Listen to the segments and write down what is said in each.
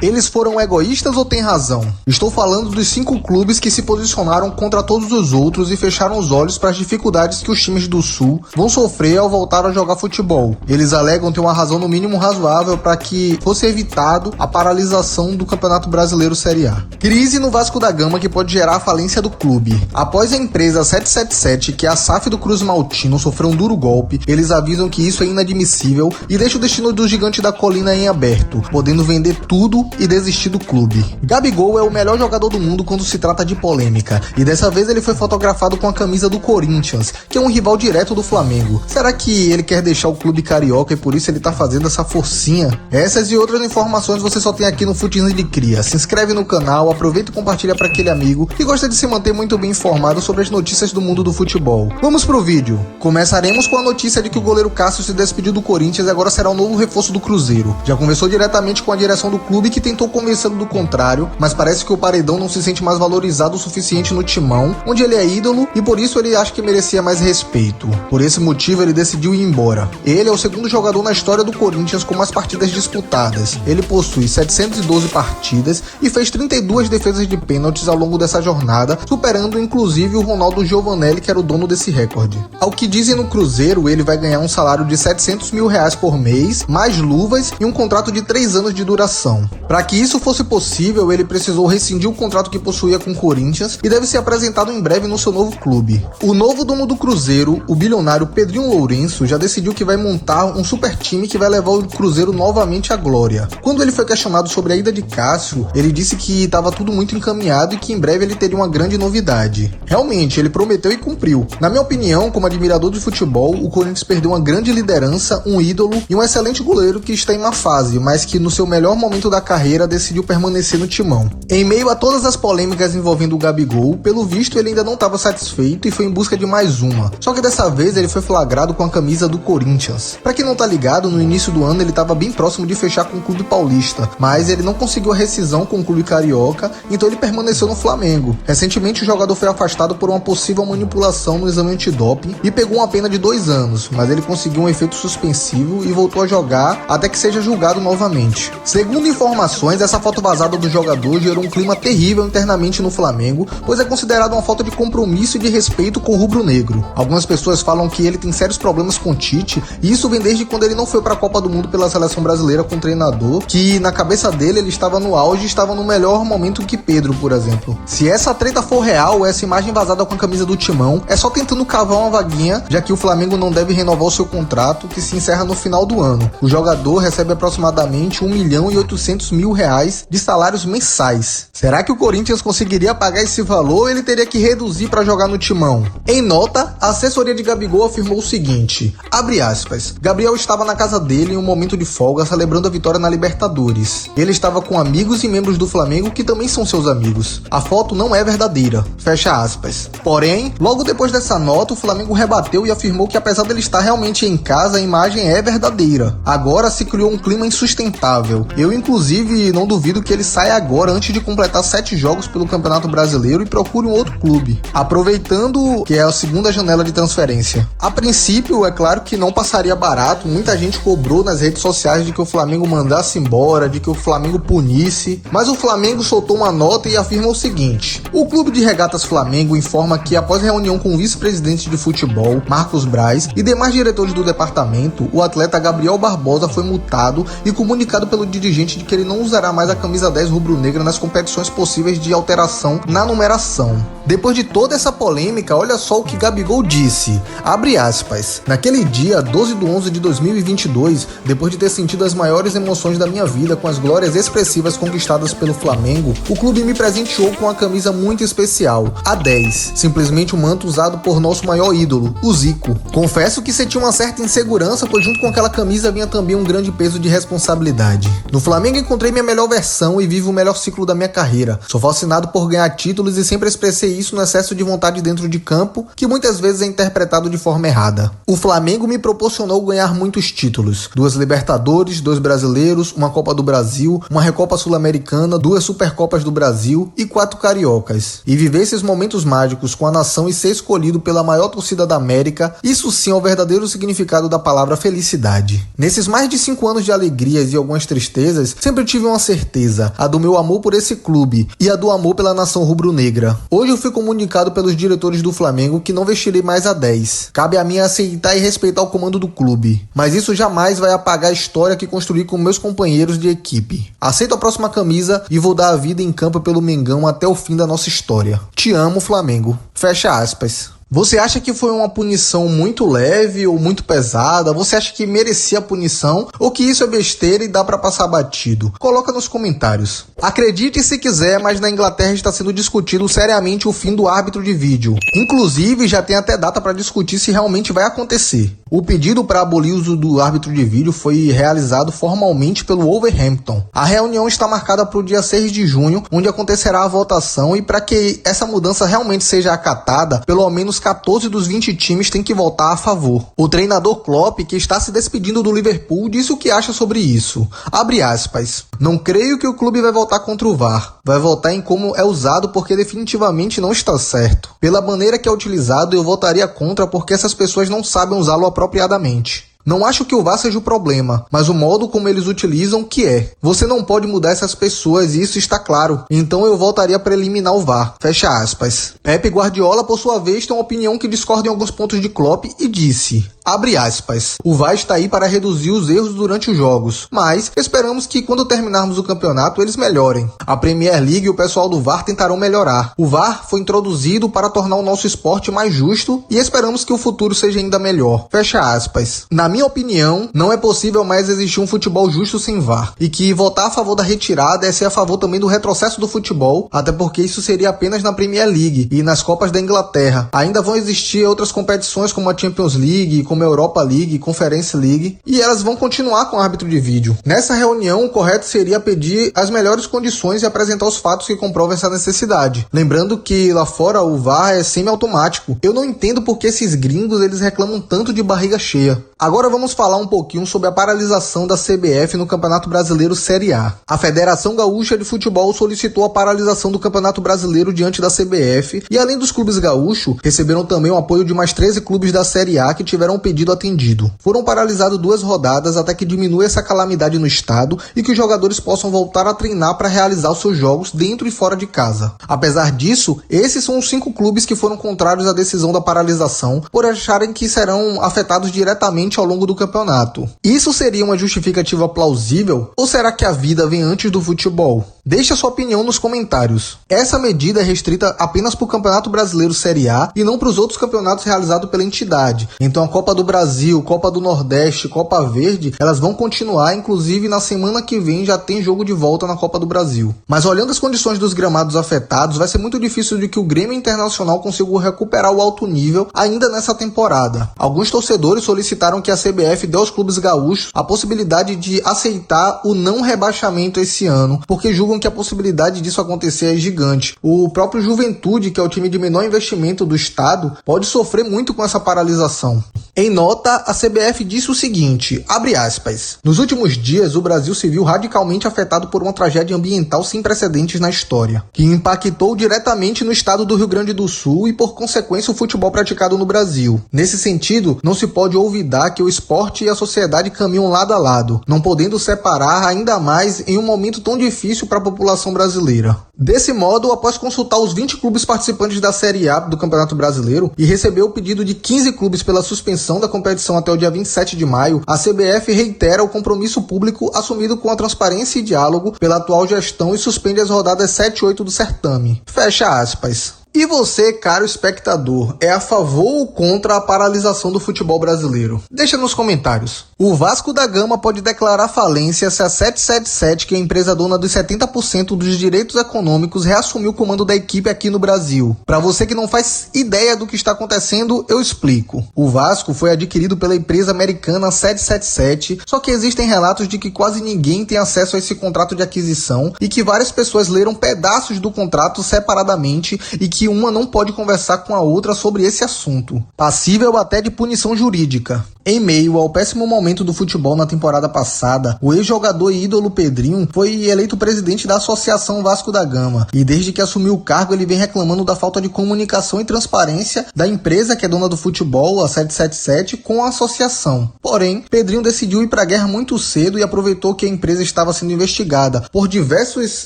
Eles foram egoístas ou têm razão? Estou falando dos 5 clubes que se posicionaram contra todos os outros e fecharam os olhos para as dificuldades que os times do Sul vão sofrer ao voltar a jogar futebol. Eles alegam ter uma razão no mínimo razoável para que fosse evitado a paralisação do Campeonato Brasileiro Série A. Crise no Vasco da Gama que pode gerar a falência do clube. Após a empresa 777, que é a SAF do Cruz Maltino, sofreu um duro golpe, eles avisam que isso é inadmissível e deixa o destino do gigante da colina em aberto, podendo vender tudo e desistir do clube. Gabigol é o melhor jogador do mundo quando se trata de polêmica, e dessa vez ele foi fotografado com a camisa do Corinthians, que é um rival direto do Flamengo. Será que ele quer deixar o clube carioca e por isso ele tá fazendo essa forcinha? Essas e outras informações você só tem aqui no Futezinho de Cria. Se inscreve no canal, aproveita e compartilha para aquele amigo que gosta de se manter muito bem informado sobre as notícias do mundo do futebol. Vamos pro vídeo. Começaremos com a notícia de que o goleiro Cássio se despediu do Corinthians e agora será o novo reforço do Cruzeiro. Já conversou diretamente com a direção do clube, que tentou convencê-lo do contrário, mas parece que o Paredão não se sente mais valorizado o suficiente no Timão, onde ele é ídolo, e por isso ele acha que merecia mais respeito. Por esse motivo ele decidiu ir embora. Ele é o segundo jogador na história do Corinthians com mais partidas disputadas. Ele possui 712 partidas e fez 32 defesas de pênaltis ao longo dessa jornada, superando inclusive o Ronaldo Giovanelli, que era o dono desse recorde. Ao que dizem no Cruzeiro, ele vai ganhar um salário de R$700 mil por mês, mais luvas e um contrato de 3 anos de duração. Para que isso fosse possível, ele precisou rescindir o contrato que possuía com o Corinthians e deve ser apresentado em breve no seu novo clube. O novo dono do Cruzeiro, o bilionário Pedrinho Lourenço, já decidiu que vai montar um super time que vai levar o Cruzeiro novamente à glória. Quando ele foi questionado sobre a ida de Cássio, ele disse que estava tudo muito encaminhado e que em breve ele teria uma grande novidade. Realmente, ele prometeu e cumpriu. Na minha opinião, como admirador de futebol, o Corinthians perdeu uma grande liderança, um ídolo e um excelente goleiro que está em má fase, mas que no seu melhor momento da carreira decidiu permanecer no Timão. Em meio a todas as polêmicas envolvendo o Gabigol, pelo visto ele ainda não estava satisfeito e foi em busca de mais uma. Só que dessa vez ele foi flagrado com a camisa do Corinthians. Pra quem não tá ligado, no início do ano ele estava bem próximo de fechar com o clube paulista, mas ele não conseguiu a rescisão com o clube carioca, então ele permaneceu no Flamengo. Recentemente o jogador foi afastado por uma possível manipulação no exame antidoping e pegou uma pena de 2 anos, mas ele conseguiu um efeito suspensivo e voltou a jogar até que seja julgado novamente. Segundo informações, essa foto vazada do jogador gerou um clima terrível internamente no Flamengo, pois é considerado uma falta de compromisso e de respeito com o rubro-negro. Algumas pessoas falam que ele tem sérios problemas com Tite, e isso vem desde quando ele não foi para a Copa do Mundo pela seleção brasileira com o treinador, que na cabeça dele ele estava no auge e estava no melhor momento que Pedro, por exemplo. Se essa treta for real, essa imagem vazada com a camisa do Timão é só tentando cavar uma vaguinha, já que o Flamengo não deve renovar o seu contrato, que se encerra no final do ano. O jogador recebe aproximadamente R$1.800.000 de salários mensais. Será que o Corinthians conseguiria pagar esse valor ou ele teria que reduzir para jogar no Timão? Em nota, a assessoria de Gabigol afirmou o seguinte, abre aspas, Gabriel estava na casa dele em um momento de folga celebrando a vitória na Libertadores. Ele estava com amigos e membros do Flamengo que também são seus amigos. A foto não é verdadeira, fecha aspas. Porém, logo depois dessa nota, o Flamengo rebateu e afirmou que apesar dele estar realmente em casa, a imagem é verdadeira. Agora se criou um clima insustentável. Eu, inclusive, não duvido que ele saia agora antes de completar 7 jogos pelo Campeonato Brasileiro e procure um outro clube, aproveitando que é a segunda janela de transferência. A princípio, é claro que não passaria barato, muita gente cobrou nas redes sociais de que o Flamengo mandasse embora, de que o Flamengo punisse, mas o Flamengo soltou uma nota e afirma o seguinte, o Clube de Regatas Flamengo informa que após reunião com o vice-presidente de futebol, Marcos Braz, e demais diretores do departamento, o atleta Gabriel Barbosa foi multado e comunicado pelo dirigente de que ele não usará mais a camisa 10 rubro-negra nas competições possíveis de alteração na numeração. Depois de toda essa polêmica, olha só o que Gabigol disse, abre aspas, naquele dia, 12/11/2022, depois de ter sentido as maiores emoções da minha vida com as glórias expressivas conquistadas pelo Flamengo, o clube me presenteou com uma camisa muito especial, a 10, simplesmente um manto usado por nosso maior ídolo, o Zico. Confesso que senti uma certa insegurança, pois junto com aquela camisa vinha também um grande peso de responsabilidade. No Flamengo encontrei minha melhor versão e vivo o melhor ciclo da minha carreira. Sou fascinado por ganhar títulos e sempre expressei isso no excesso de vontade dentro de campo, que muitas vezes é interpretado de forma errada. O Flamengo me proporcionou ganhar muitos títulos, 2 Libertadores, 2 Brasileiros, uma Copa do Brasil, uma Recopa Sul-Americana, 2 Supercopas do Brasil e 4 Cariocas. E viver esses momentos mágicos com a nação e ser escolhido pela maior torcida da América, isso sim é o verdadeiro significado da palavra felicidade. Nesses mais de 5 anos de alegrias e algumas tristezas, sempre tive uma certeza, a do meu amor por esse clube e a do amor pela nação rubro-negra. Hoje eu fui comunicado pelos diretores do Flamengo que não vestirei mais a 10. Cabe a mim aceitar e respeitar o comando do clube, mas isso jamais vai apagar a história que construí com meus companheiros de equipe. Aceito a próxima camisa e vou dar a vida em campo pelo Mengão até o fim da nossa história. Te amo, Flamengo. Fecha aspas. Você acha que foi uma punição muito leve ou muito pesada? Você acha que merecia a punição ou que isso é besteira e dá pra passar batido? Coloca nos comentários. Acredite se quiser, mas na Inglaterra está sendo discutido seriamente o fim do árbitro de vídeo. Inclusive, já tem até data para discutir se realmente vai acontecer. O pedido para abolir o uso do árbitro de vídeo foi realizado formalmente pelo Wolverhampton. A reunião está marcada para o dia 6 de junho, onde acontecerá a votação, e para que essa mudança realmente seja acatada, pelo menos 14 dos 20 times têm que votar a favor. O treinador Klopp, que está se despedindo do Liverpool, disse o que acha sobre isso. Abre aspas. Não creio que o clube vai votar contra o VAR. Vai votar em como é usado porque definitivamente não está certo. Pela maneira que é utilizado, eu votaria contra porque essas pessoas não sabem usá-lo apropriadamente. Não acho que o VAR seja o problema, mas o modo como eles utilizam que é. Você não pode mudar essas pessoas e isso está claro. Então eu voltaria para eliminar o VAR. Fecha aspas. Pep Guardiola, por sua vez, tem uma opinião que discorda em alguns pontos de Klopp e disse... Abre aspas. O VAR está aí para reduzir os erros durante os jogos, mas esperamos que quando terminarmos o campeonato eles melhorem. A Premier League e o pessoal do VAR tentarão melhorar. O VAR foi introduzido para tornar o nosso esporte mais justo e esperamos que o futuro seja ainda melhor. Fecha aspas. Na minha opinião, não é possível mais existir um futebol justo sem VAR, e que votar a favor da retirada é ser a favor também do retrocesso do futebol, até porque isso seria apenas na Premier League e nas Copas da Inglaterra. Ainda vão existir outras competições como a Champions League, como a Europa League, Conference League, e elas vão continuar com o árbitro de vídeo. Nessa reunião, o correto seria pedir as melhores condições e apresentar os fatos que comprovam essa necessidade. Lembrando que lá fora o VAR é semi-automático. Eu não entendo porque esses gringos eles reclamam tanto de barriga cheia. Agora vamos falar um pouquinho sobre a paralisação da CBF no Campeonato Brasileiro Série A. A Federação Gaúcha de Futebol solicitou a paralisação do Campeonato Brasileiro diante da CBF e, além dos clubes gaúchos, receberam também o apoio de mais 13 clubes da Série A que tiveram o pedido atendido. Foram paralisadas 2 rodadas até que diminua essa calamidade no estado e que os jogadores possam voltar a treinar para realizar os seus jogos dentro e fora de casa. Apesar disso, esses são os 5 clubes que foram contrários à decisão da paralisação por acharem que serão afetados diretamente ao longo do campeonato. Isso seria uma justificativa plausível ou será que a vida vem antes do futebol? Deixe a sua opinião nos comentários. Essa medida é restrita apenas para o Campeonato Brasileiro Série A e não para os outros campeonatos realizados pela entidade. Então a Copa do Brasil, Copa do Nordeste, Copa Verde, elas vão continuar, inclusive na semana que vem já tem jogo de volta na Copa do Brasil. Mas olhando as condições dos gramados afetados, vai ser muito difícil de que o Grêmio Internacional consiga recuperar o alto nível ainda nessa temporada. Alguns torcedores solicitaram que a CBF dê aos clubes gaúchos a possibilidade de aceitar o não rebaixamento esse ano, porque julgam que a possibilidade disso acontecer é gigante. O próprio Juventude, que é o time de menor investimento do estado, pode sofrer muito com essa paralisação. Em nota, a CBF disse o seguinte, abre aspas, nos últimos dias o Brasil se viu radicalmente afetado por uma tragédia ambiental sem precedentes na história, que impactou diretamente no estado do Rio Grande do Sul e por consequência o futebol praticado no Brasil. Nesse sentido, não se pode olvidar que o esporte e a sociedade caminham lado a lado, não podendo separar ainda mais em um momento tão difícil para a população brasileira. Desse modo, após consultar os 20 clubes participantes da Série A do Campeonato Brasileiro e receber o pedido de 15 clubes pela suspensão da competição até o dia 27 de maio, a CBF reitera o compromisso público assumido com a transparência e diálogo pela atual gestão e suspende as rodadas 7 e 8 do certame. Fecha aspas. E você, caro espectador, é a favor ou contra a paralisação do futebol brasileiro? Deixa nos comentários. O Vasco da Gama pode declarar falência se a 777, que é a empresa dona dos 70% dos direitos econômicos, reassumir o comando da equipe aqui no Brasil. Para você que não faz ideia do que está acontecendo, eu explico. O Vasco foi adquirido pela empresa americana 777, só que existem relatos de que quase ninguém tem acesso a esse contrato de aquisição e que várias pessoas leram pedaços do contrato separadamente e que uma não pode conversar com a outra sobre esse assunto, passível até de punição jurídica. Em meio ao péssimo momento momento do futebol na temporada passada, o ex-jogador e ídolo Pedrinho foi eleito presidente da Associação Vasco da Gama, e desde que assumiu o cargo ele vem reclamando da falta de comunicação e transparência da empresa que é dona do futebol, a 777, com a associação. Porém, Pedrinho decidiu ir para a guerra muito cedo e aproveitou que a empresa estava sendo investigada por diversos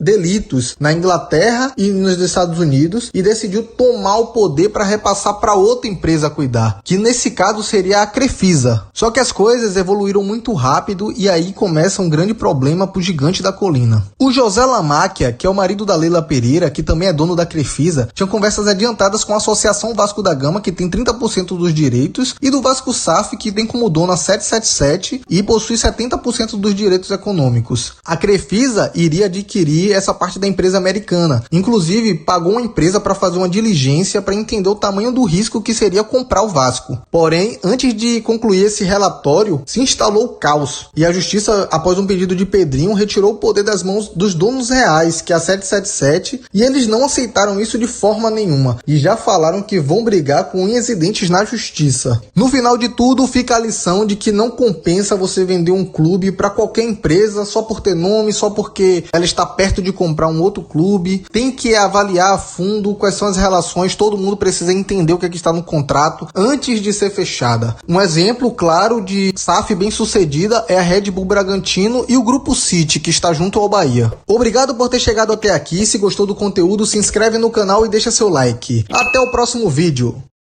delitos na Inglaterra e nos Estados Unidos e decidiu tomar o poder para repassar para outra empresa cuidar, que nesse caso seria a Crefisa. Só que as coisas evoluíram muito rápido e aí começa um grande problema pro gigante da colina. O José Lamáquia, que é o marido da Leila Pereira, que também é dono da Crefisa, tinha conversas adiantadas com a Associação Vasco da Gama, que tem 30% dos direitos, e do Vasco SAF, que tem como dono a 777 e possui 70% dos direitos econômicos. A Crefisa iria adquirir essa parte da empresa americana, inclusive pagou uma empresa para fazer uma diligência para entender o tamanho do risco que seria comprar o Vasco. Porém, antes de concluir esse relatório, se instalou o caos, e a justiça, após um pedido de Pedrinho, retirou o poder das mãos dos donos reais, que é a 777, e eles não aceitaram isso de forma nenhuma, e já falaram que vão brigar com unhas e dentes na justiça. No final de tudo, fica a lição de que não compensa você vender um clube para qualquer empresa só por ter nome, só porque ela está perto de comprar um outro clube. Tem que avaliar a fundo quais são as relações, todo mundo precisa entender o que está no contrato antes de ser fechada. Um exemplo claro de SAF bem sucedida é a Red Bull Bragantino e o Grupo City, que está junto ao Bahia. Obrigado por ter chegado até aqui. Se gostou do conteúdo, se inscreve no canal e deixa seu like. Até o próximo vídeo.